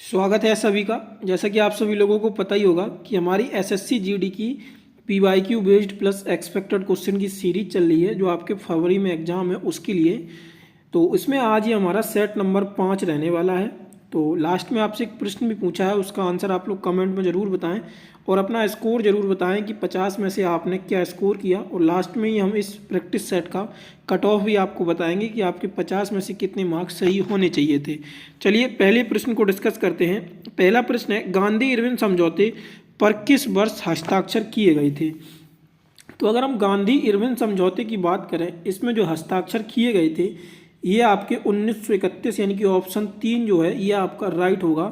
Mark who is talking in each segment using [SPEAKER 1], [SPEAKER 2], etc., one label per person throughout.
[SPEAKER 1] स्वागत है सभी का। जैसा कि आप सभी लोगों को पता ही होगा कि हमारी एसएससी जीडी की PYQ based plus expected question की सीरीज चल रही है जो आपके फरवरी में एग्जाम है उसके लिए। तो इसमें आज ही हमारा सेट नंबर 5 रहने वाला है। तो लास्ट में आपसे एक प्रश्न भी पूछा है, उसका आंसर आप लोग कमेंट में ज़रूर बताएं और अपना स्कोर ज़रूर बताएं कि 50 में से आपने क्या स्कोर किया। और लास्ट में ही हम इस प्रैक्टिस सेट का कट ऑफ भी आपको बताएंगे कि आपके 50 में से कितने मार्क्स सही होने चाहिए थे। चलिए पहले प्रश्न को डिस्कस करते हैं। पहला प्रश्न है, गांधी इरविन समझौते पर किस वर्ष हस्ताक्षर किए गए थे? तो अगर हम गांधी इरविन समझौते की बात करें, इसमें जो हस्ताक्षर किए गए थे ये आपके 1931, यानी कि ऑप्शन 3 जो है ये आपका राइट होगा।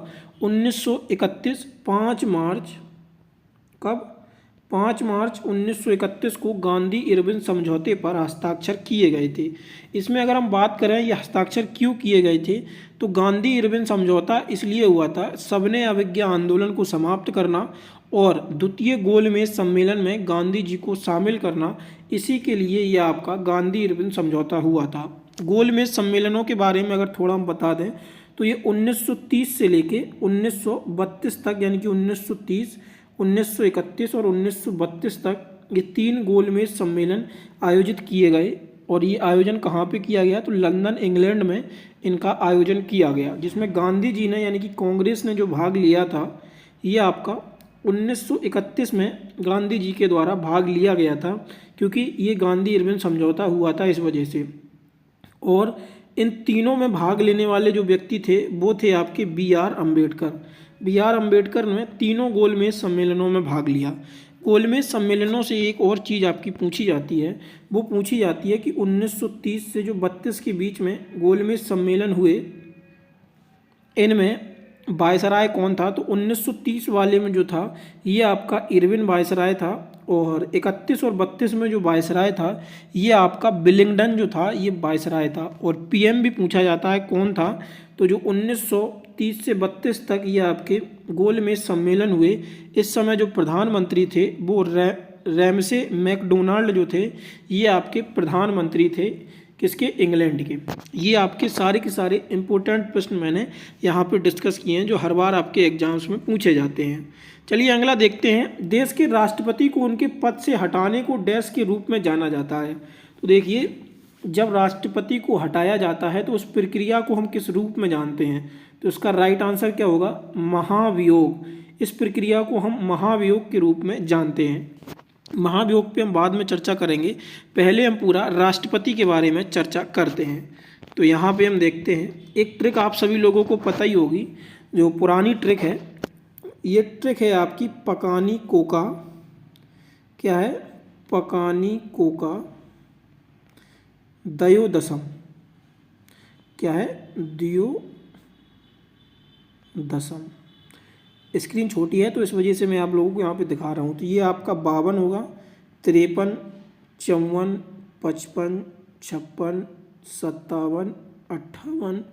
[SPEAKER 1] 1931 5 मार्च, कब? 5 मार्च 1931 को गांधी इरविन समझौते पर हस्ताक्षर किए गए थे। इसमें अगर हम बात करें ये हस्ताक्षर क्यों किए गए थे, तो गांधी इरविन समझौता इसलिए हुआ था सबने अवज्ञा आंदोलन को समाप्त करना और द्वितीय गोलमेज सम्मेलन में गांधी जी को शामिल करना, इसी के लिए यह आपका गांधी इरविन समझौता हुआ था। गोलमेज सम्मेलनों के बारे में अगर थोड़ा हम बता दें तो ये 1930 से लेके 1932 तक, यानी कि 1930, 1931 और 1932 तक ये 3 गोलमेज सम्मेलन आयोजित किए गए। और ये आयोजन कहाँ पे किया गया? तो लंदन इंग्लैंड में इनका आयोजन किया गया, जिसमें गांधी जी ने यानी कि कांग्रेस ने जो भाग लिया था ये आपका 1931 में गांधी जी के द्वारा भाग लिया गया था, क्योंकि ये गांधी इरविन समझौता हुआ था इस वजह से। और इन तीनों में भाग लेने वाले जो व्यक्ति थे वो थे आपके B.R. अम्बेडकर। B.R. अम्बेडकर ने तीनों गोलमेज सम्मेलनों में भाग लिया। गोलमेज सम्मेलनों से एक और चीज़ आपकी पूछी जाती है, वो पूछी जाती है कि 1930 से जो 32 के बीच में गोलमेज सम्मेलन हुए इनमें वायसराय कौन था? तो 1930 वाले में जो था ये आपका इरविन वायसराय था, और 31 और 32 में जो वायसराय था ये आपका बिलिंगडन जो था ये वायसराय था। और पीएम भी पूछा जाता है कौन था? तो जो 1930 से 32 तक ये आपके गोलमेज सम्मेलन हुए, इस समय जो प्रधानमंत्री थे वो रैमसे मैकडोनाल्ड जो थे ये आपके प्रधानमंत्री थे, किसके? इंग्लैंड के। ये आपके सारे के सारे इंपॉर्टेंट प्रश्न मैंने यहाँ पे डिस्कस किए हैं जो हर बार आपके एग्जाम्स में पूछे जाते हैं। चलिए अगला देखते हैं। देश के राष्ट्रपति को उनके पद से हटाने को डैश के रूप में जाना जाता है। तो देखिए, जब राष्ट्रपति को हटाया जाता है तो उस प्रक्रिया को हम किस रूप में जानते हैं? तो उसका राइट आंसर क्या होगा? महाभियोग। इस प्रक्रिया को हम महाभियोग के रूप में जानते हैं। महाभियोग पे हम बाद में चर्चा करेंगे, पहले हम पूरा राष्ट्रपति के बारे में चर्चा करते हैं। तो यहाँ पे हम देखते हैं एक ट्रिक आप सभी लोगों को पता ही होगी, जो पुरानी ट्रिक है। ये ट्रिक है आपकी पकानी कोका। क्या है? पकानी कोका दयोदशम। क्या है? दियोदशम। स्क्रीन छोटी है तो इस वजह से मैं आप लोगों को यहाँ पे दिखा रहा हूँ। तो ये आपका 52 होगा, 53, 54, 55, 56, 57, 58,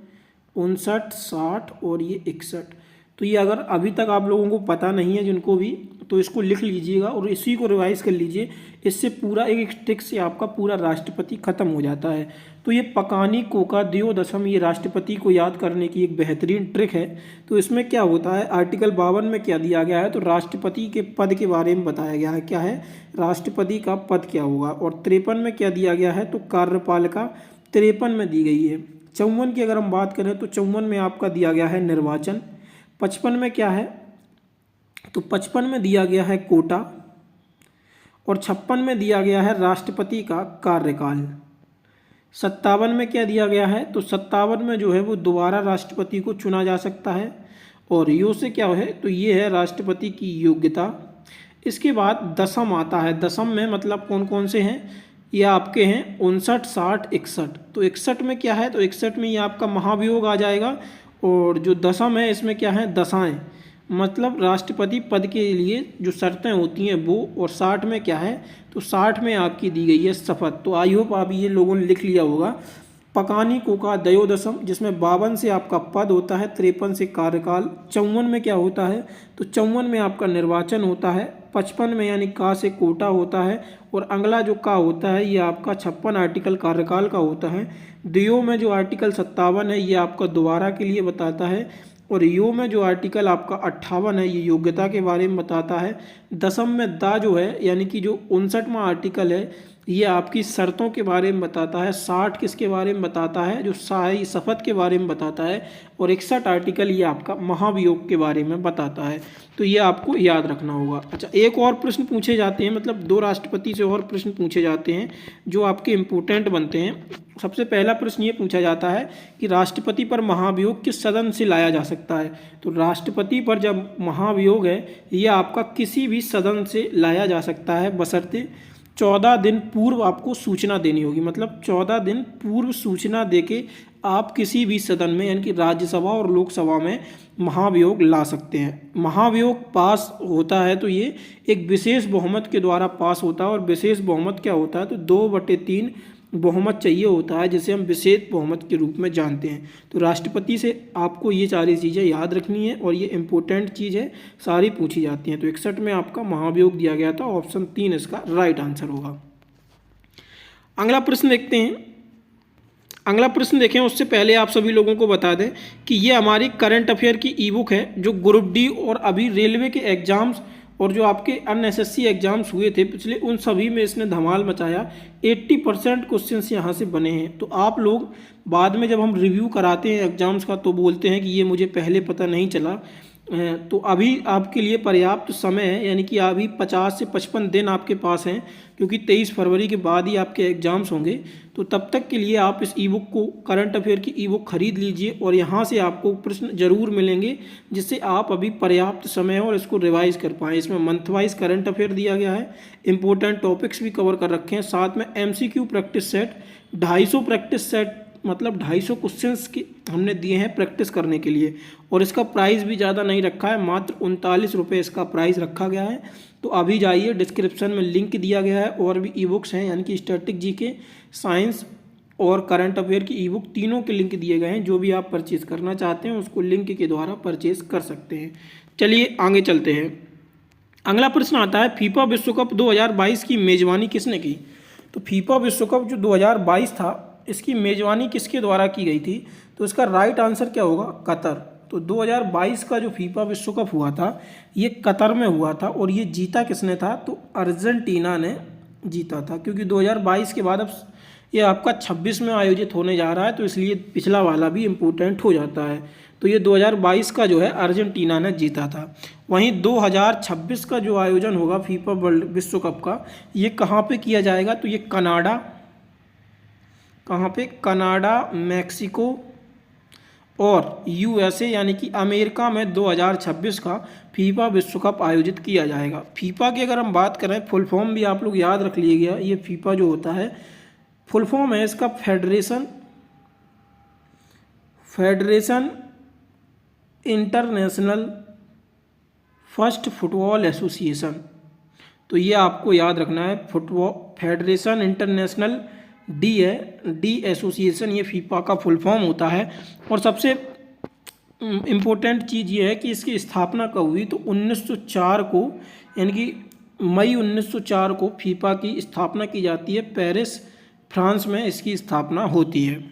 [SPEAKER 1] 59, 60 और ये 61। तो ये अगर अभी तक आप लोगों को पता नहीं है जिनको भी, तो इसको लिख लीजिएगा और इसी को रिवाइज कर लीजिए। इससे पूरा एक ट्रिक से आपका पूरा राष्ट्रपति खत्म हो जाता है। तो ये पकानी कोका द्योदशम ये राष्ट्रपति को याद करने की एक बेहतरीन ट्रिक है। तो इसमें क्या होता है, आर्टिकल 52 में क्या दिया गया है? तो राष्ट्रपति के पद के बारे में बताया गया है। क्या है? राष्ट्रपति का पद क्या होगा। और 53 में क्या दिया गया है? तो कार्यपालिका 53 में दी गई है। 54 की अगर हम बात करें तो 54 में आपका दिया गया है निर्वाचन। 55 में क्या है? तो 55 में दिया गया है कोटा। और 56 में दिया गया है राष्ट्रपति का कार्यकाल। 57 में क्या दिया गया है? तो 57 में जो है वो दोबारा राष्ट्रपति को चुना जा सकता है। और यो से क्या है? तो ये है राष्ट्रपति की योग्यता। इसके बाद दशम आता है। दशम में मतलब कौन कौन से हैं? ये आपके हैं 59, 60, 61। तो 61 में क्या है? तो 61 में ये आपका महाभियोग आ जाएगा। और जो दशम है इसमें क्या है? दशाएं, मतलब राष्ट्रपति पद के लिए जो शर्तें होती हैं वो। और 60 में क्या है? तो 60 में आपकी दी गई है शपथ। तो आई होप आप ये लोगों ने लिख लिया होगा। पकानी कोका दयोदशम, जिसमें 52 से आपका पद होता है, 53 से कार्यकाल। 54 में क्या होता है? तो 54 में आपका निर्वाचन होता है। 55 में यानी का से कोटा होता है। और अगला जो का होता है ये आपका 56 आर्टिकल कार्यकाल का होता है। दियो में जो आर्टिकल 57 है ये आपका दोबारा के लिए बताता है। और यो में जो आर्टिकल आपका 58 है ये योग्यता के बारे में बताता है। 10 में दा जो है यानी कि जो 59वां आर्टिकल है ये आपकी शर्तों के बारे में बताता है। 60 किसके बारे में बताता है, जो शाही शपथ के बारे में बताता है। और 61 आर्टिकल ये आपका महाभियोग के बारे में बताता है। तो ये आपको याद रखना होगा। अच्छा, एक और प्रश्न पूछे जाते हैं, मतलब 2 राष्ट्रपति से और प्रश्न पूछे जाते हैं जो आपके इम्पोर्टेंट बनते हैं। सबसे पहला प्रश्न ये पूछा जाता है कि राष्ट्रपति पर महाभियोग किस सदन से लाया जा सकता है। तो राष्ट्रपति पर जब महाभियोग है ये आपका किसी भी सदन से लाया जा सकता है, बशर्ते 14 दिन पूर्व आपको सूचना देनी होगी। मतलब 14 दिन पूर्व सूचना देके आप किसी भी सदन में यानी कि राज्यसभा और लोकसभा में महाभियोग ला सकते हैं। महाभियोग पास होता है तो ये एक विशेष बहुमत के द्वारा पास होता है। और विशेष बहुमत क्या होता है, तो 2/3 बहुमत चाहिए होता है, जिसे हम विशेष बहुमत के रूप में जानते हैं। तो राष्ट्रपति से आपको ये सारी चीज़ें याद रखनी है और ये इंपॉर्टेंट चीज़ है, सारी पूछी जाती हैं। तो 61 में आपका महाभियोग दिया गया था, ऑप्शन 3 इसका राइट आंसर होगा। अगला प्रश्न देखते हैं। अगला प्रश्न देखें उससे पहले आप सभी लोगों को बता दें कि ये हमारी करंट अफेयर की ई बुक है, जो ग्रुप डी और अभी रेलवे के एग्जाम्स और जो आपके अन्य एसएससी एग्जाम्स हुए थे पिछले, उन सभी में इसने धमाल मचाया। 80% क्वेश्चंस यहाँ से बने हैं। तो आप लोग बाद में जब हम रिव्यू कराते हैं एग्जाम्स का तो बोलते हैं कि ये मुझे पहले पता नहीं चला। तो अभी आपके लिए पर्याप्त समय है, यानी कि अभी 50 से 55 दिन आपके पास हैं, क्योंकि 23 फरवरी के बाद ही आपके एग्जाम्स होंगे। तो तब तक के लिए आप इस ई बुक को, करंट अफेयर की ई बुक खरीद लीजिए और यहाँ से आपको प्रश्न जरूर मिलेंगे, जिससे आप अभी पर्याप्त समय और इसको रिवाइज कर पाएँ। इसमें मंथ वाइज करंट अफेयर दिया गया है, इंपॉर्टेंट टॉपिक्स भी कवर कर रखे हैं, साथ में MCQ practice set 250 practice set, मतलब 250 क्वेश्चंस की हमने दिए हैं प्रैक्टिस करने के लिए। और इसका प्राइस भी ज़्यादा नहीं रखा है, मात्र 39 रुपये इसका प्राइस रखा गया है। तो अभी जाइए, डिस्क्रिप्शन में लिंक दिया गया है। और भी ई बुक्स हैं, यानी कि स्टैटिक जीके, साइंस और करंट अफेयर की ई बुक, तीनों के लिंक दिए गए हैं। जो भी आप परचेज करना चाहते हैं उसको लिंक के द्वारा परचेज कर सकते हैं। चलिए आगे चलते हैं। अगला प्रश्न आता है, फीफा विश्व कप 2022 की मेज़बानी किसने की। तो फीफा विश्व कप जो 2022 था इसकी मेज़बानी किसके द्वारा की गई थी। तो इसका राइट आंसर क्या होगा, कतर। तो 2022 का जो फीफा विश्व कप हुआ था ये कतर में हुआ था। और ये जीता किसने था, तो अर्जेंटीना ने जीता था। क्योंकि 2022 के बाद अब ये आपका 26 में आयोजित होने जा रहा है, तो इसलिए पिछला वाला भी इम्पोर्टेंट हो जाता है। तो ये 2022 का जो है अर्जेंटीना ने जीता था। वहीं 2026 का जो आयोजन होगा फीफा वर्ल्ड विश्व कप का, ये कहाँ पे किया जाएगा, तो ये कनाडा, कहाँ पे, कनाडा, मैक्सिको और USA यानी कि अमेरिका में 2026 का फीफा विश्व कप आयोजित किया जाएगा। फीफा की अगर हम बात करें, फुल फॉर्म भी आप लोग याद रख लीजिएगा। ये फीफा जो होता है फुल फॉर्म है इसका federation international first football association. तो ये आपको याद रखना है, फुटबॉल फेडरेशन इंटरनेशनल डी है, डी एसोसिएशन, ये फीफा का फुल फॉर्म होता है। और सबसे इम्पोर्टेंट चीज़ ये है कि इसकी स्थापना कब हुई, तो 1904 को, यानी कि मई 1904 को फीफा की स्थापना की जाती है। पेरिस, फ्रांस में इसकी स्थापना होती है।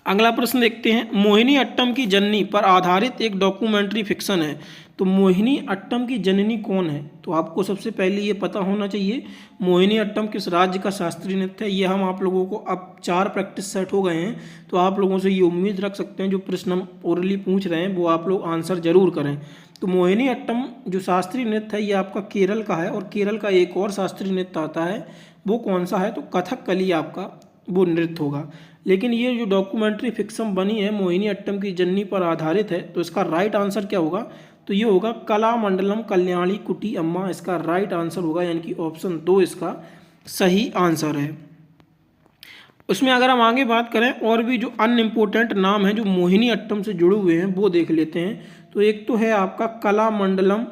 [SPEAKER 1] अगला प्रश्न देखते हैं, मोहिनी अट्टम की जननी पर आधारित एक डॉक्यूमेंट्री फिक्शन है। तो मोहिनी अट्टम की जननी कौन है, तो आपको सबसे पहले ये पता होना चाहिए मोहिनी अट्टम किस राज्य का शास्त्रीय नृत्य है। ये हम आप लोगों को, अब 4 प्रैक्टिस सेट हो गए हैं, तो आप लोगों से ये उम्मीद रख सकते हैं जो प्रश्न हम ओरली पूछ रहे हैं वो आप लोग आंसर जरूर करें। तो मोहिनी अट्टम जो शास्त्रीय नृत्य है ये आपका केरल का है। और केरल का एक और शास्त्रीय नृत्य आता है, वो कौन सा है, तो कथकली आपका वो नृत्य होगा। लेकिन ये जो डॉक्यूमेंट्री फिक्शन बनी है मोहिनी अट्टम की जननी पर आधारित है, तो इसका राइट आंसर क्या होगा, तो ये होगा कलामंडलम कल्याणी कुटी अम्मा, इसका राइट आंसर होगा। यानी कि ऑप्शन 2 इसका सही आंसर है। उसमें अगर हम आगे बात करें, और भी जो अनइम्पोर्टेंट नाम हैं जो मोहिनी अट्टम से जुड़े हुए हैं वो देख लेते हैं। तो एक तो है आपका कलामंडलम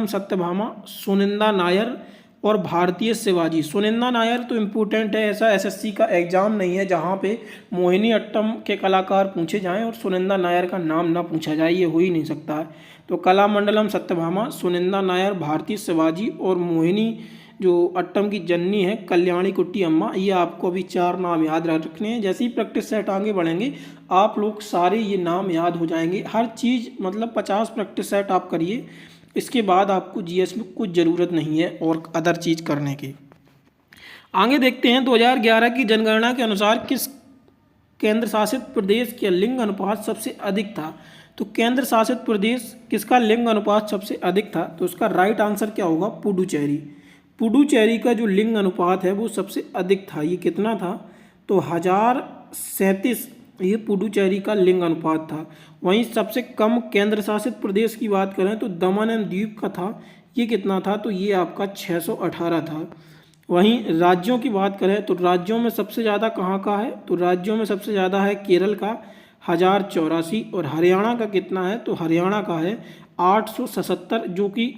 [SPEAKER 1] सत्यभामा, सुनिंदा नायर और भारतीय शिवाजी। सुनिंदा नायर तो इम्पोर्टेंट है, ऐसा एसएससी का एग्जाम नहीं है जहाँ पे मोहिनी अट्टम के कलाकार पूछे जाएं और सुनिंदा नायर का नाम ना पूछा जाए, ये हो ही नहीं सकता है। तो कलामंडलम सत्यभामा, सुनिंदा नायर, भारतीय शिवाजी और मोहिनी जो अट्टम की जननी है कल्याणी कुट्टी अम्मा, ये आपको अभी 4 नाम याद रखने हैं। जैसे ही प्रैक्टिस सेट आगे बढ़ेंगे आप लोग सारे ये नाम याद हो जाएंगे। हर चीज़ मतलब 50 प्रैक्टिस सेट आप करिए, इसके बाद आपको जीएस में कुछ ज़रूरत नहीं है और अदर चीज़ करने की। आगे देखते हैं 2011 की जनगणना के अनुसार किस केंद्र शासित प्रदेश के लिंग अनुपात सबसे अधिक था। तो केंद्र शासित प्रदेश किसका लिंग अनुपात सबसे अधिक था, तो उसका राइट आंसर क्या होगा, पुडुचेरी। पुडुचेरी का जो लिंग अनुपात है वो सबसे अधिक था। ये कितना था, तो 1037 ये पुडुचेरी का लिंग अनुपात था। वहीं सबसे कम केंद्र शासित प्रदेश की बात करें तो दमन एंड द्वीप का था, ये कितना था, तो ये आपका 618 था। वहीं राज्यों की बात करें तो राज्यों में सबसे ज़्यादा कहाँ का है, तो राज्यों में सबसे ज़्यादा है केरल का 1084 और हरियाणा का कितना है, तो हरियाणा का है 877, जो कि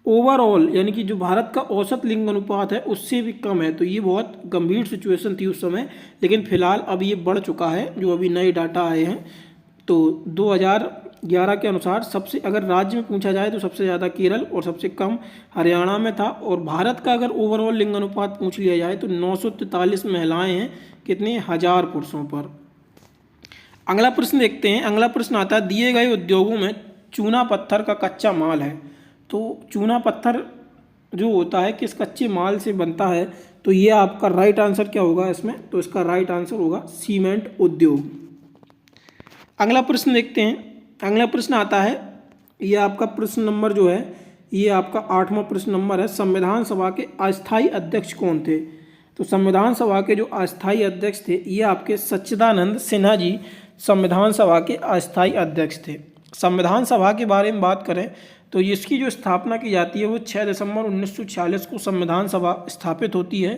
[SPEAKER 1] ओवरऑल यानी कि जो भारत का औसत लिंग अनुपात है उससे भी कम है। तो ये बहुत गंभीर सिचुएशन थी उस समय, लेकिन फिलहाल अब ये बढ़ चुका है जो अभी नए डाटा आए हैं। तो 2011 के अनुसार सबसे अगर राज्य में पूछा जाए तो सबसे ज़्यादा केरल और सबसे कम हरियाणा में था। और भारत का अगर ओवरऑल लिंग अनुपात पूछ लिया जाए तो 943 महिलाएं हैं कितने 1000 पुरुषों पर। अगला प्रश्न देखते हैं। अगला प्रश्न आता है दिए गए उद्योगों में चूना पत्थर का कच्चा माल है। तो चूना पत्थर जो होता है किस कच्चे माल से बनता है, तो ये आपका राइट आंसर क्या होगा इसमें, तो इसका राइट आंसर होगा सीमेंट उद्योग। अगला प्रश्न देखते हैं। अगला प्रश्न आता है, ये आपका प्रश्न नंबर जो है ये आपका 8वां प्रश्न नंबर है। संविधान सभा के अस्थायी अध्यक्ष कौन थे। तो संविधान सभा के जो अस्थायी अध्यक्ष थे ये आपके सच्चिदानंद सिन्हा जी संविधान सभा के अस्थायी अध्यक्ष थे। संविधान सभा के बारे में बात करें तो इसकी जो स्थापना की जाती है वो 6 दिसंबर 1946 को संविधान सभा स्थापित होती है।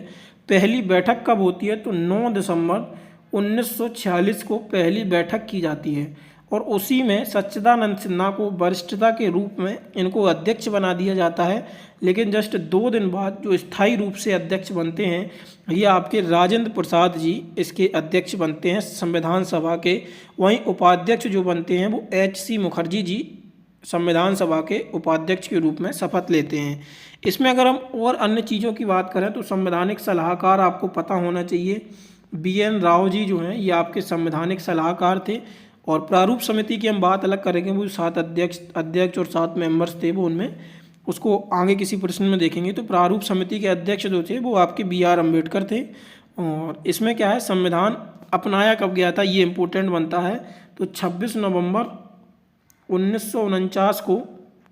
[SPEAKER 1] पहली बैठक कब होती है, तो 9 दिसंबर 1946 को पहली बैठक की जाती है और उसी में सच्चिदानंद सिन्हा को वरिष्ठता के रूप में इनको अध्यक्ष बना दिया जाता है। लेकिन जस्ट 2 दिन बाद जो स्थायी रूप से अध्यक्ष बनते हैं ये आपके राजेंद्र प्रसाद जी इसके अध्यक्ष बनते हैं संविधान सभा के। वहीं उपाध्यक्ष जो बनते हैं वो HC मुखर्जी जी संविधान सभा के उपाध्यक्ष के रूप में शपथ लेते हैं। इसमें अगर हम और अन्य चीज़ों की बात करें तो संवैधानिक सलाहकार आपको पता होना चाहिए, BN राव जी जो हैं ये आपके संवैधानिक सलाहकार थे। और प्रारूप समिति की हम बात अलग करेंगे, वो 7 अध्यक्ष और 7 मेंबर्स थे वो, उनमें उसको आगे किसी प्रश्न में देखेंगे। तो प्रारूप समिति के अध्यक्ष जो थे वो आपके BR अम्बेडकर थे। और इसमें क्या है, संविधान अपनाया कब गया था ये इम्पोर्टेंट बनता है। तो 26 नवंबर 1949 को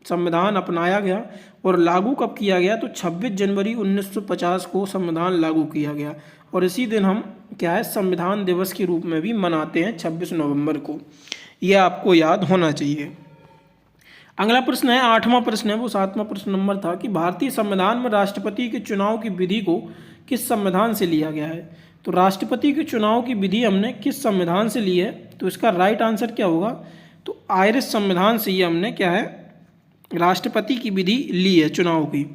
[SPEAKER 1] संविधान अपनाया गया और लागू कब किया गया, तो 26 जनवरी 1950 को संविधान लागू किया गया। और इसी दिन हम क्या है संविधान दिवस के रूप में भी मनाते हैं 26 नवंबर को, यह आपको याद होना चाहिए। अगला प्रश्न है 8वां प्रश्न है, वो 7वां प्रश्न नंबर था कि भारतीय संविधान में राष्ट्रपति के चुनाव की विधि को किस संविधान से लिया गया है। तो राष्ट्रपति के चुनाव की विधि हमने किस संविधान से ली है, तो इसका राइट आंसर क्या होगा, तो आयरिश संविधान से ये हमने क्या है राष्ट्रपति की विधि ली है चुनाव की।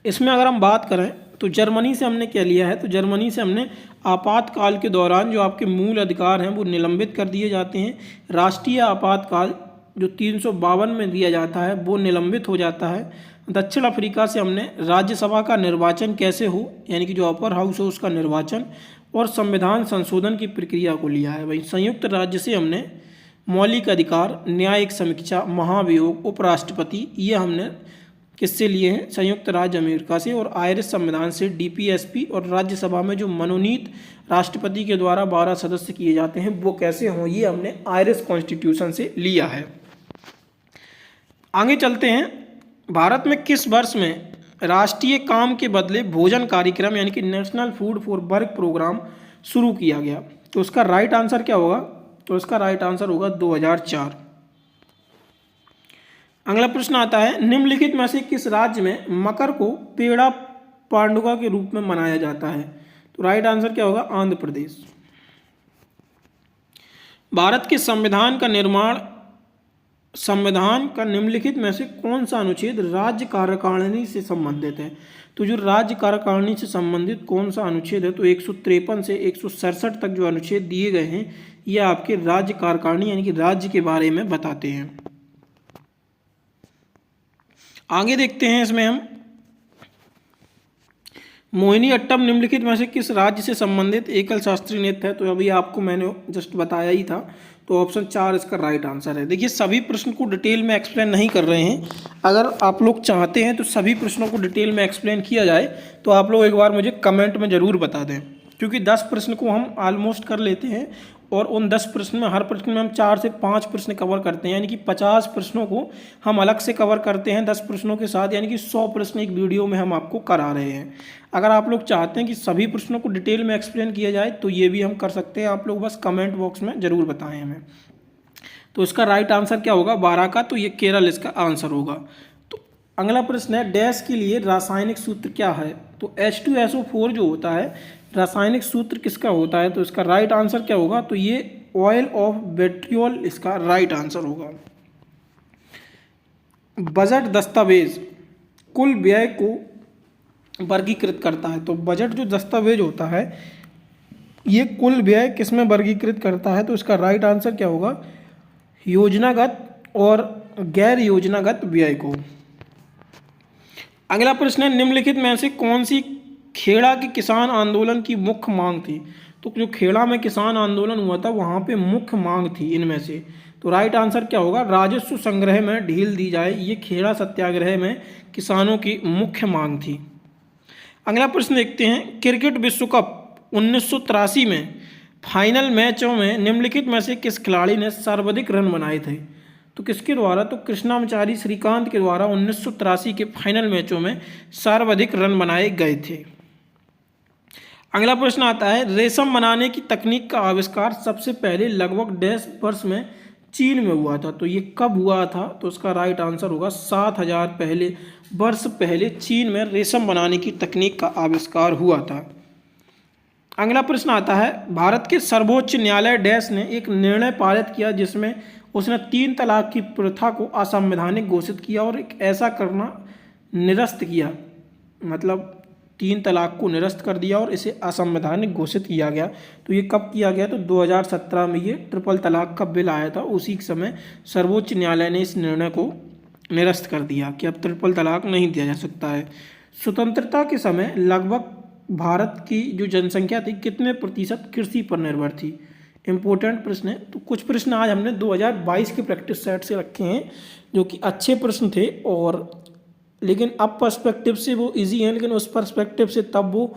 [SPEAKER 1] इसमें अगर हम बात करें तो जर्मनी से हमने क्या लिया है, तो जर्मनी से हमने आपातकाल के दौरान जो आपके मूल अधिकार हैं वो निलंबित कर दिए जाते हैं। राष्ट्रीय आपातकाल जो 352 में दिया जाता है वो निलंबित हो जाता है। दक्षिण अफ्रीका से हमने राज्यसभा का निर्वाचन कैसे हो, यानी कि जो अपर हाउस हो उसका निर्वाचन और संविधान संशोधन की प्रक्रिया को लिया है। वहीं संयुक्त राज्य से हमने मौलिक अधिकार, न्यायिक समीक्षा, महाभियोग, उपराष्ट्रपति, ये हमने किससे लिए हैं, संयुक्त राज्य अमेरिका से। और आयरिश संविधान से DPSP और राज्यसभा में जो मनोनीत राष्ट्रपति के द्वारा 12 सदस्य किए जाते हैं वो कैसे हों, ये हमने आयरिश कॉन्स्टिट्यूशन से लिया है। आगे चलते हैं। भारत में किस वर्ष में राष्ट्रीय काम के बदले भोजन कार्यक्रम यानी कि national food for work programme शुरू किया गया, तो उसका राइट आंसर क्या होगा, तो इसका राइट आंसर होगा 2004। अगला प्रश्न आता है निम्नलिखित में से किस राज्य में मकर को पेड़ा पांडुका के रूप में मनाया जाता है, तो राइट आंसर क्या होगा, आंध्र प्रदेश। भारत के संविधान का निम्नलिखिट में से कौन सा अनुच्छेद राज्य कार्यकारिणी से संबंधित है, तो जो राज्य कार्यकारिणी से संबंधित कौन सा अनुच्छेद है, तो 153 से 167 तक जो अनुच्छेद दिए गए हैं ये आपके राज्य कार्यकारिणी यानी कि राज्य के बारे में बताते हैं। आगे देखते हैं इसमें हम मोहिनी अट्टम निम्नलिखित में से किस राज्य से संबंधित एकल शास्त्रीय नृत्य है? तो अभी आपको मैंने जस्ट बताया ही था, तो ऑप्शन 4 इसका राइट आंसर है। देखिए सभी प्रश्न को डिटेल में एक्सप्लेन नहीं कर रहे हैं, अगर आप लोग चाहते हैं तो सभी प्रश्नों को डिटेल में एक्सप्लेन किया जाए तो आप लोग एक बार मुझे कमेंट में ज़रूर बता दें, क्योंकि 10 प्रश्न को हम ऑलमोस्ट कर लेते हैं और उन 10 प्रश्न में हर प्रश्न में हम 4 से 5 प्रश्न कवर करते हैं, यानी कि 50 प्रश्नों को हम अलग से कवर करते हैं 10 प्रश्नों के साथ, यानी कि 100 प्रश्न एक वीडियो में हम आपको करा रहे हैं। अगर आप लोग चाहते हैं कि सभी प्रश्नों को डिटेल में एक्सप्लेन किया जाए तो ये भी हम कर सकते हैं, आप लोग बस कमेंट बॉक्स में ज़रूर बताएं हमें। तो इसका राइट आंसर क्या होगा 12 का, तो ये केरल इसका आंसर होगा। तो अगला प्रश्न है डैश के लिए रासायनिक सूत्र क्या है? तो H2SO4 जो होता है रासायनिक सूत्र किसका होता है? तो इसका राइट आंसर क्या होगा? तो ये ऑयल ऑफ विट्रियोल इसका राइट आंसर होगा। बजट दस्तावेज कुल व्यय को वर्गीकृत करता है। तो बजट जो दस्तावेज होता है ये कुल व्यय किस में वर्गीकृत करता है? तो इसका राइट आंसर क्या होगा? योजनागत और गैर योजनागत व्यय को। अगला प्रश्न है निम्नलिखित में से कौन सी खेड़ा के किसान आंदोलन की मुख्य मांग थी? तो जो खेड़ा में किसान आंदोलन हुआ था वहाँ पे मुख्य मांग थी इनमें से, तो राइट आंसर क्या होगा? राजस्व संग्रह में ढील दी जाए, ये खेड़ा सत्याग्रह में किसानों की मुख्य मांग थी। अगला प्रश्न देखते हैं क्रिकेट विश्व कप 1983 में फाइनल मैचों में निम्नलिखित में से किस खिलाड़ी ने सर्वाधिक रन बनाए थे? तो किसके द्वारा? तो कृष्णामचारी श्रीकांत के द्वारा 1983 के फाइनल मैचों में सर्वाधिक रन बनाए गए थे। अगला प्रश्न आता है रेशम बनाने की तकनीक का आविष्कार सबसे पहले लगभग डैश वर्ष में चीन में हुआ था। तो ये कब हुआ था? तो उसका राइट आंसर होगा 7000 वर्ष पहले चीन में रेशम बनाने की तकनीक का आविष्कार हुआ था। अगला प्रश्न आता है भारत के सर्वोच्च न्यायालय डैश ने एक निर्णय पारित किया जिसमें उसने 3 तलाक की प्रथा को असंवैधानिक घोषित किया और एक ऐसा करना निरस्त किया, मतलब 3 तलाक को निरस्त कर दिया और इसे असंवैधानिक घोषित किया गया। तो ये कब किया गया? तो 2017 में ये ट्रिपल तलाक का बिल आया था, उसी समय सर्वोच्च न्यायालय ने इस निर्णय को निरस्त कर दिया कि अब ट्रिपल तलाक नहीं दिया जा सकता है। स्वतंत्रता के समय लगभग भारत की जो जनसंख्या थी कितने प्रतिशत कृषि पर निर्भर थी? इम्पोर्टेंट प्रश्न है। तो कुछ प्रश्न आज हमने 2022 के प्रैक्टिस सेट से रखे हैं जो कि अच्छे प्रश्न थे, और लेकिन अब पर्सपेक्टिव से वो इजी हैं, लेकिन उस पर्सपेक्टिव से तब वो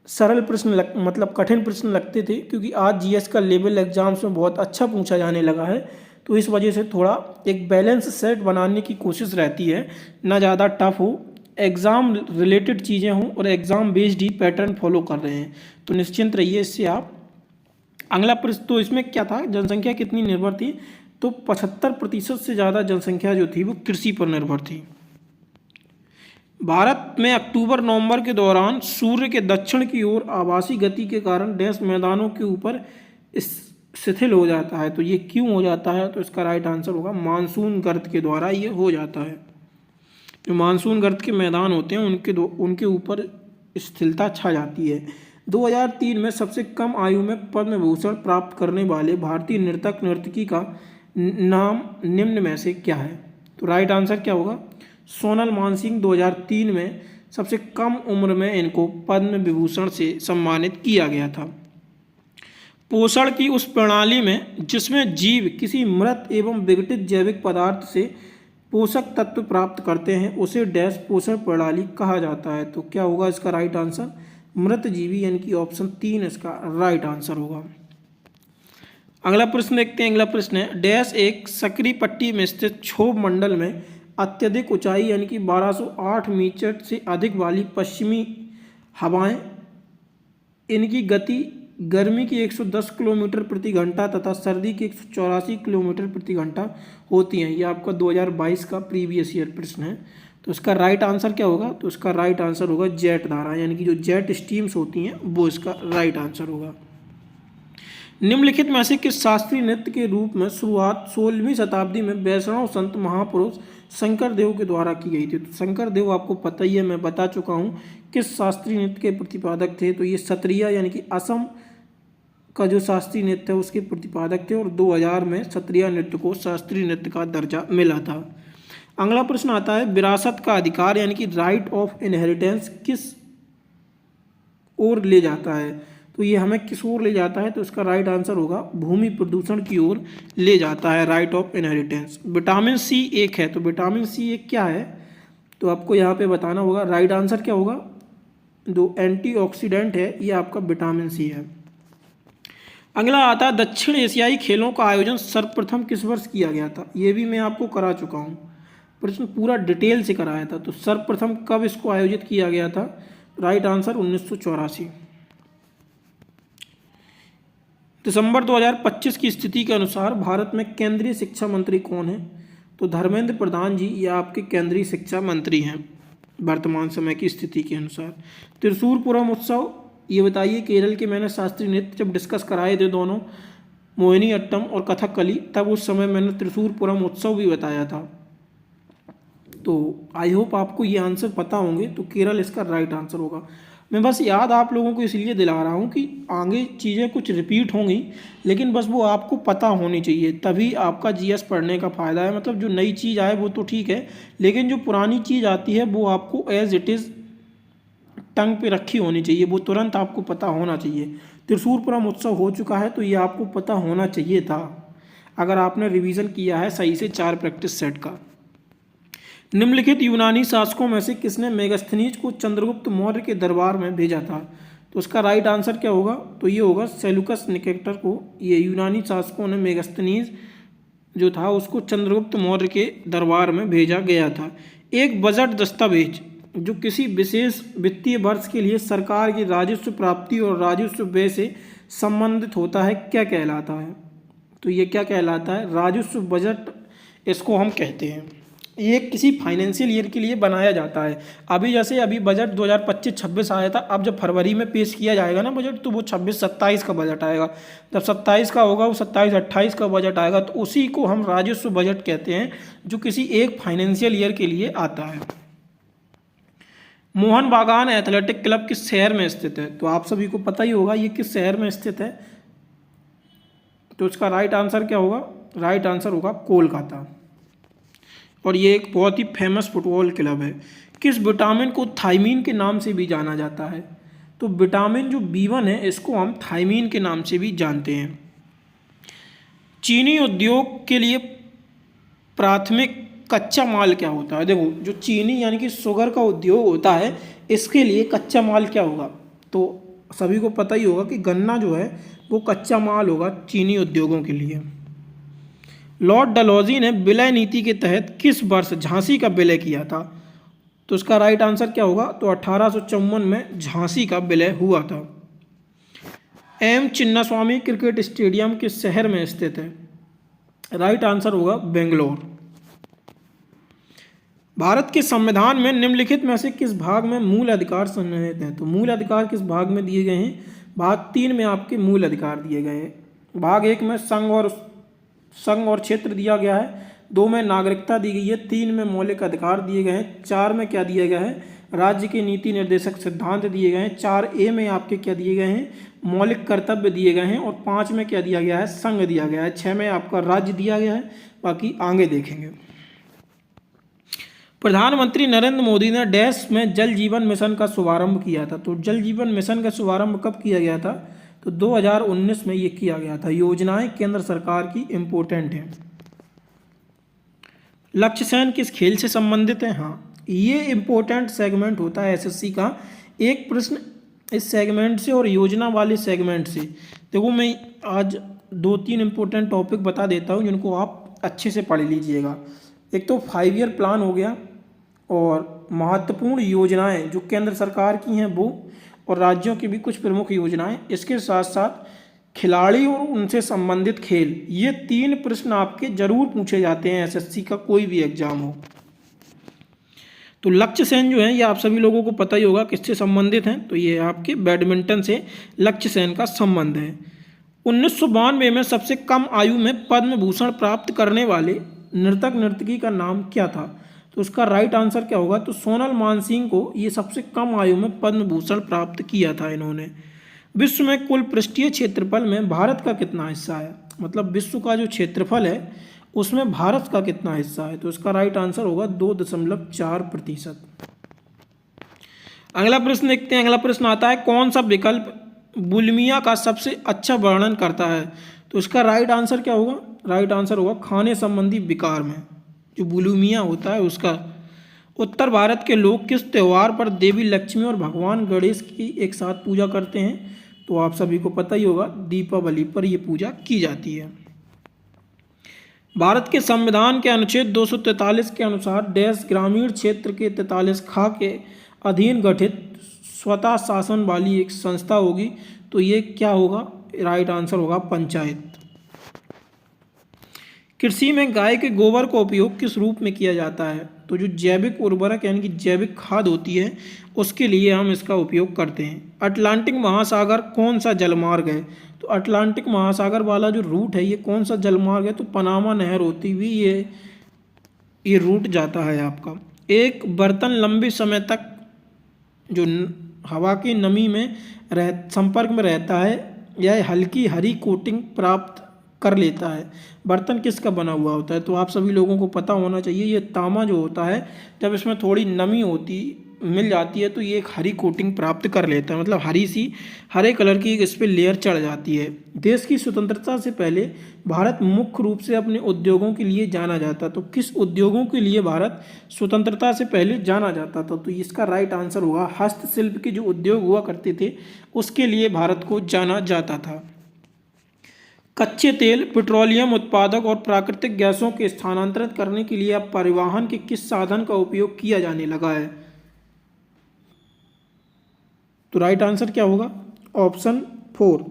[SPEAKER 1] सरल प्रश्न मतलब कठिन प्रश्न लगते थे, क्योंकि आज जीएस का लेवल एग्जाम्स में बहुत अच्छा पूछा जाने लगा है। तो इस वजह से थोड़ा एक बैलेंस सेट बनाने की कोशिश रहती है, ना ज़्यादा टफ हो, एग्ज़ाम रिलेटेड चीज़ें हों और एग्ज़ाम बेस्ड ही पैटर्न फॉलो कर रहे हैं, तो निश्चिंत रहिए इससे आप। अगला प्रश्न तो इसमें क्या था, जनसंख्या कितनी निर्भर थी? तो 75% से ज़्यादा जनसंख्या जो थी वो कृषि पर निर्भर थी। भारत में अक्टूबर नवंबर के दौरान सूर्य के दक्षिण की ओर आभासी गति के कारण डैश मैदानों के ऊपर शिथिल हो जाता है। तो ये क्यों हो जाता है? तो इसका राइट आंसर होगा मानसून गर्त के द्वारा ये हो जाता है। जो मानसून गर्त के मैदान होते हैं उनके ऊपर स्थिरता छा जाती है। 2003 में सबसे कम आयु में पद्म भूषण प्राप्त करने वाले भारतीय नर्तकी का नाम निम्न में से क्या है? तो राइट आंसर क्या होगा? सोनल मानसिंह। 2003 में सबसे कम उम्र में इनको पद्म विभूषण से सम्मानित किया गया था। पोषण की उस प्रणाली में जिसमें जीव किसी मृत एवं विघटित जैविक पदार्थ से पोषक तत्व प्राप्त करते हैं उसे डैश पोषण प्रणाली कहा जाता है। तो क्या होगा इसका राइट आंसर? मृत जीवी, यानी कि ऑप्शन 3 इसका राइट आंसर होगा। अगला प्रश्न देखते हैं। अगला प्रश्न है डैश एक सक्रिय पट्टी में स्थित क्षोभ मंडल में अत्यधिक ऊंचाई यानी कि 1208 मीटर से अधिक वाली पश्चिमी हवाएं, इनकी गति गर्मी की 110 किलोमीटर प्रति घंटा तथा सर्दी की 184 किलोमीटर प्रति घंटा होती हैं। ये आपका 2022 का प्रीवियस ईयर प्रश्न है। तो इसका राइट आंसर क्या होगा? तो इसका राइट आंसर होगा जेट धारा, यानी कि जो जेट स्टीम्स होती हैं वो इसका राइट आंसर होगा। निम्नलिखित में से किस शास्त्रीय नृत्य के रूप में शुरुआत 16वीं शताब्दी में वैष्णव संत महापुरुष शंकर देव के द्वारा की गई थी? तो शंकर देव आपको पता ही है, मैं बता चुका हूँ किस शास्त्रीय नृत्य के प्रतिपादक थे। तो ये सत्रिया यानी कि असम का जो शास्त्रीय नृत्य है उसके प्रतिपादक थे, और 2000 में सत्रिया नृत्य को शास्त्रीय नृत्य का दर्जा मिला था। अगला प्रश्न आता है विरासत का अधिकार यानी कि राइट ऑफ इनहेरिटेंस किस ओर ले जाता है। तो ये हमें किस ओर ले जाता है, तो इसका राइट आंसर होगा भूमि प्रदूषण की ओर ले जाता है, right of inheritance. Vitamin C एक है, तो विटामिन सी एक क्या है, तो आपको यहाँ पे बताना होगा। राइट आंसर क्या होगा, जो एंटीऑक्सीडेंट है ये आपका विटामिन सी है। अगला आता है दक्षिण एशियाई खेलों का आयोजन सर्वप्रथम किस वर्ष किया गया था। ये भी मैं आपको करा चुका हूँ, प्रश्न पूरा डिटेल से कराया था। तो सर्वप्रथम कब इसको आयोजित किया गया था, राइट आंसर 1984। दिसंबर 2025 की स्थिति के अनुसार भारत में केंद्रीय शिक्षा मंत्री कौन है, तो धर्मेंद्र प्रधान जी ये आपके केंद्रीय शिक्षा मंत्री हैं वर्तमान समय की स्थिति के अनुसार। त्रिशूरपुरम उत्सव, ये बताइए केरल के, मैंने शास्त्रीय नृत्य जब डिस्कस कराए थे दोनों, मोहिनी अट्टम और कथकली, तब उस समय मैंने त्रिशूरपुरम उत्सव भी बताया था। तो आई होप आपको ये आंसर पता होंगे, तो केरल इसका राइट आंसर होगा। मैं बस याद आप लोगों को इसलिए दिला रहा हूँ कि आगे चीज़ें कुछ रिपीट होंगी, लेकिन बस वो आपको पता होनी चाहिए, तभी आपका जीएस पढ़ने का फ़ायदा है। मतलब जो नई चीज़ आए वो तो ठीक है, लेकिन जो पुरानी चीज़ आती है वो आपको एज इट इज़ टंग पे रखी होनी चाहिए, वो तुरंत आपको पता होना चाहिए। त्रिशूरपुरम उत्सव हो चुका है, तो ये आपको पता होना चाहिए था अगर आपने रिवीजन किया है सही से 4 प्रैक्टिस सेट का। निम्नलिखित यूनानी शासकों में से किसने मेगास्थनीज को चंद्रगुप्त मौर्य के दरबार में भेजा था, तो उसका राइट आंसर क्या होगा, तो ये होगा सेल्यूकस निकेटर को। ये यूनानी शासकों ने मेगास्थनीज जो था उसको चंद्रगुप्त मौर्य के दरबार में भेजा गया था। एक बजट दस्तावेज जो किसी विशेष वित्तीय वर्ष के लिए सरकार की राजस्व प्राप्ति और राजस्व व्यय से संबंधित होता है क्या कहलाता है, तो ये क्या कहलाता है, राजस्व बजट इसको हम कहते हैं। ये किसी फाइनेंशियल ईयर के लिए बनाया जाता है। अभी जैसे अभी बजट 2025-26 आया था, अब जब फरवरी में पेश किया जाएगा ना बजट, तो वो 26-27 का बजट आएगा। जब 27 का होगा वो 27-28 का बजट आएगा, तो उसी को हम राजस्व बजट कहते हैं, जो किसी एक फाइनेंशियल ईयर के लिए आता है। मोहन बागान एथलेटिक क्लब किस शहर में स्थित है, तो आप सभी को पता ही होगा ये किस शहर में स्थित है, तो इसका राइट आंसर क्या होगा, राइट आंसर होगा कोलकाता। और ये एक बहुत ही फेमस फुटबॉल क्लब है। किस विटामिन को थायमीन के नाम से भी जाना जाता है, तो विटामिन जो B1 है इसको हम थायमीन के नाम से भी जानते हैं। चीनी उद्योग के लिए प्राथमिक कच्चा माल क्या होता है, देखो जो चीनी यानी कि शुगर का उद्योग होता है, इसके लिए कच्चा माल क्या होगा, तो सभी को पता ही होगा कि गन्ना जो है वो कच्चा माल होगा चीनी उद्योगों के लिए। लॉर्ड डलहौजी ने विलय नीति के तहत किस वर्ष झांसी का विलय किया था, तो इसका राइट आंसर क्या होगा, तो 1854 में झांसी का विलय हुआ था। एम चिन्नास्वामी क्रिकेट स्टेडियम किस शहर में स्थित है, राइट आंसर होगा बेंगलोर। भारत के संविधान में निम्नलिखित में से किस भाग में मूल अधिकार सन्निहित हैं, तो मूल अधिकार किस भाग में दिए गए हैं, भाग 3 में आपके मूल अधिकार दिए गए हैं। भाग 1 में संघ और क्षेत्र दिया गया है, 2 में नागरिकता दी गई है, 3 में मौलिक अधिकार दिए गए हैं, 4 में क्या दिया गया है, राज्य के नीति निर्देशक सिद्धांत दिए गए हैं, 4A में आपके क्या दिए गए हैं, मौलिक कर्तव्य दिए गए हैं, और 5 में क्या दिया गया है, संघ दिया गया है, 6 में आपका राज्य दिया गया है, बाकी आगे देखेंगे। प्रधानमंत्री नरेंद्र मोदी ने डैश में जल जीवन मिशन का शुभारंभ किया था, तो जल जीवन मिशन का शुभारंभ कब किया गया था, तो 2019 में ये किया गया था। योजनाएं केंद्र सरकार की इम्पोर्टेंट हैं। लक्ष्य सेन किस खेल से संबंधित है, हाँ ये इम्पोर्टेंट सेगमेंट होता है एसएससी का। एक प्रश्न इस सेगमेंट से और योजना वाले सेगमेंट से, देखो मैं आज 2-3 इम्पोर्टेंट टॉपिक बता देता हूँ जिनको आप अच्छे से पढ़ लीजिएगा। एक तो 5 ईयर प्लान हो गया, और महत्वपूर्ण योजनाएं जो केंद्र सरकार की हैं वो, और राज्यों की भी कुछ प्रमुख योजनाएं, इसके साथ साथ खिलाड़ी और उनसे संबंधित खेल। ये 3 प्रश्न आपके जरूर पूछे जाते हैं एसएससी का कोई भी एग्जाम हो। तो लक्ष्य सेन जो है ये आप सभी लोगों को पता ही होगा किससे संबंधित हैं, तो ये आपके बैडमिंटन से लक्ष्य सेन का संबंध है। 1992 में सबसे कम आयु में पद्म भूषण प्राप्त करने वाले नर्तक नर्तकी का नाम क्या था, तो उसका राइट आंसर क्या होगा, तो सोनल मानसिंह को ये सबसे कम आयु में पद्म भूषण प्राप्त किया था इन्होंने। विश्व में कुल पृष्ठीय क्षेत्रफल में भारत का कितना हिस्सा है, मतलब विश्व का जो क्षेत्रफल है उसमें भारत का कितना हिस्सा है, तो इसका राइट आंसर होगा 2.4%। अगला प्रश्न देखते हैं। अगला प्रश्न आता है, कौन सा विकल्प बुलिमिया का सबसे अच्छा वर्णन करता है? तो इसका राइट आंसर क्या होगा? राइट आंसर होगा खाने संबंधी विकार में जो बुलिमिया होता है उसका। उत्तर भारत के लोग किस त्यौहार पर देवी लक्ष्मी और भगवान गणेश की एक साथ पूजा करते हैं? तो आप सभी को पता ही होगा, दीपावली पर यह पूजा की जाती है। भारत के संविधान के अनुच्छेद 243 के अनुसार डैश ग्रामीण क्षेत्र के 43 खा के अधीन गठित स्वतः शासन वाली एक संस्था होगी। तो ये क्या होगा? राइट आंसर होगा पंचायत। कृषि में गाय के गोबर का उपयोग किस रूप में किया जाता है? तो जो जैविक उर्वरक यानी कि जैविक खाद होती है उसके लिए हम इसका उपयोग करते हैं। अटलांटिक महासागर कौन सा जलमार्ग है? तो अटलांटिक महासागर वाला जो रूट है ये कौन सा जलमार्ग है? तो पनामा नहर होती हुई ये रूट जाता है आपका। एक बर्तन लंबे समय तक जो हवा की नमी में संपर्क में रहता है यह हल्की हरी कोटिंग प्राप्त कर लेता है। बर्तन किसका बना हुआ होता है? तो आप सभी लोगों को पता होना चाहिए, ये तांबा जो होता है जब इसमें थोड़ी नमी मिल जाती है तो ये एक हरी कोटिंग प्राप्त कर लेता है, मतलब हरे कलर की इस पर लेयर चढ़ जाती है। देश की स्वतंत्रता से पहले भारत मुख्य रूप से अपने उद्योगों के लिए जाना जाता। तो किस उद्योगों के लिए भारत स्वतंत्रता से पहले जाना जाता था? तो इसका राइट आंसर होगा हस्तशिल्प के जो उद्योग हुआ करते थे उसके लिए भारत को जाना जाता था। कच्चे तेल, पेट्रोलियम उत्पादक और प्राकृतिक गैसों के स्थानांतरित करने के लिए अब परिवहन के किस साधन का उपयोग किया जाने लगा है? तो राइट आंसर क्या होगा? ऑप्शन 4।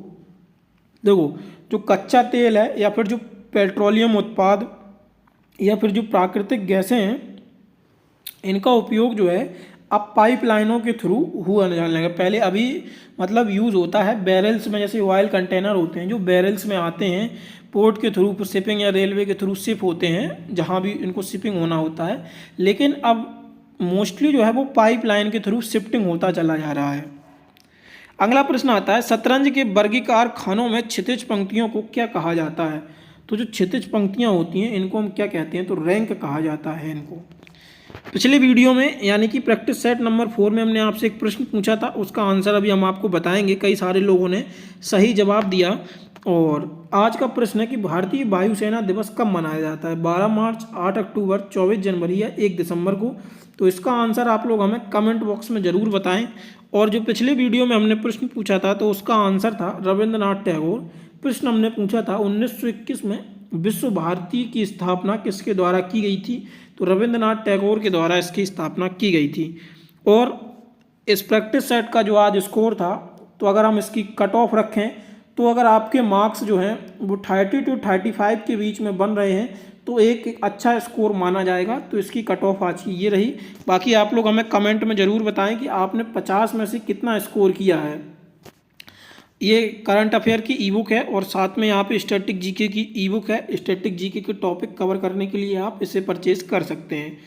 [SPEAKER 1] देखो, जो कच्चा तेल है या फिर जो पेट्रोलियम उत्पाद या फिर जो प्राकृतिक गैसें हैं इनका उपयोग जो है अब पाइपलाइनों के थ्रू हुआ जाने लगा। पहले अभी मतलब यूज़ होता है बैरल्स में, जैसे ऑयल कंटेनर होते हैं जो बैरल्स में आते हैं पोर्ट के थ्रू शिपिंग या रेलवे के थ्रू शिप होते हैं जहाँ भी इनको शिपिंग होना होता है, लेकिन अब मोस्टली जो है वो पाइपलाइन के थ्रू शिफ्टिंग होता चला जा रहा है। अगला प्रश्न आता है, शतरंज के वर्गीकार खानों में क्षितिज पंक्तियों को क्या कहा जाता है? तो जो क्षितिज पंक्तियाँ होती हैं इनको हम क्या कहते हैं? तो रैंक कहा जाता है इनको। पिछले वीडियो में यानी कि प्रैक्टिस सेट नंबर 4 में हमने आपसे एक प्रश्न पूछा था, उसका आंसर अभी हम आपको बताएंगे। कई सारे लोगों ने सही जवाब दिया। और आज का प्रश्न है कि भारतीय वायुसेना दिवस कब मनाया जाता है? 12 मार्च, 8 अक्टूबर, 24 जनवरी या 1 दिसंबर को? तो इसका आंसर आप लोग हमें कमेंट बॉक्स में ज़रूर बताएं। और जो पिछले वीडियो में हमने प्रश्न पूछा था तो उसका आंसर था रविंद्रनाथ टैगोर। प्रश्न हमने पूछा था 1921 में विश्व भारती की स्थापना किसके द्वारा की गई थी? तो रविंद्रनाथ टैगोर के द्वारा इसकी स्थापना की गई थी। और इस प्रैक्टिस सेट का जो आज स्कोर था, तो अगर हम इसकी कट ऑफ रखें तो अगर आपके मार्क्स जो हैं वो 30 to 35 के बीच में बन रहे हैं तो एक अच्छा स्कोर माना जाएगा। तो इसकी कट ऑफ आज की ये रही। बाकी आप लोग हमें कमेंट में ज़रूर बताएं कि आपने 50 में से कितना स्कोर किया है। ये करंट अफेयर की ई बुक है और साथ में यहाँ पे स्टैटिक जीके की ई बुक है। स्टैटिक जीके के टॉपिक कवर करने के लिए आप इसे परचेज कर सकते हैं।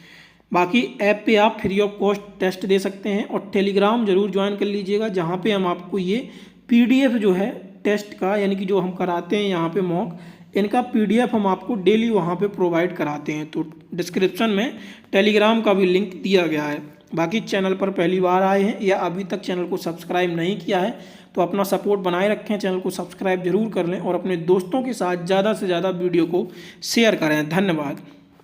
[SPEAKER 1] बाकी ऐप पे आप फ्री ऑफ कॉस्ट टेस्ट दे सकते हैं और टेलीग्राम जरूर ज्वाइन कर लीजिएगा जहाँ पे हम आपको ये PDF जो है टेस्ट का यानी कि जो हम कराते हैं यहाँ पे मॉक, इनका PDF हम आपको डेली वहाँ पे प्रोवाइड कराते हैं। तो डिस्क्रिप्शन में टेलीग्राम का भी लिंक दिया गया है। बाकी चैनल पर पहली बार आए हैं या अभी तक चैनल को सब्सक्राइब नहीं किया है तो अपना सपोर्ट बनाए रखें, चैनल को सब्सक्राइब जरूर कर लें और अपने दोस्तों के साथ ज़्यादा से ज़्यादा वीडियो को शेयर करें। धन्यवाद।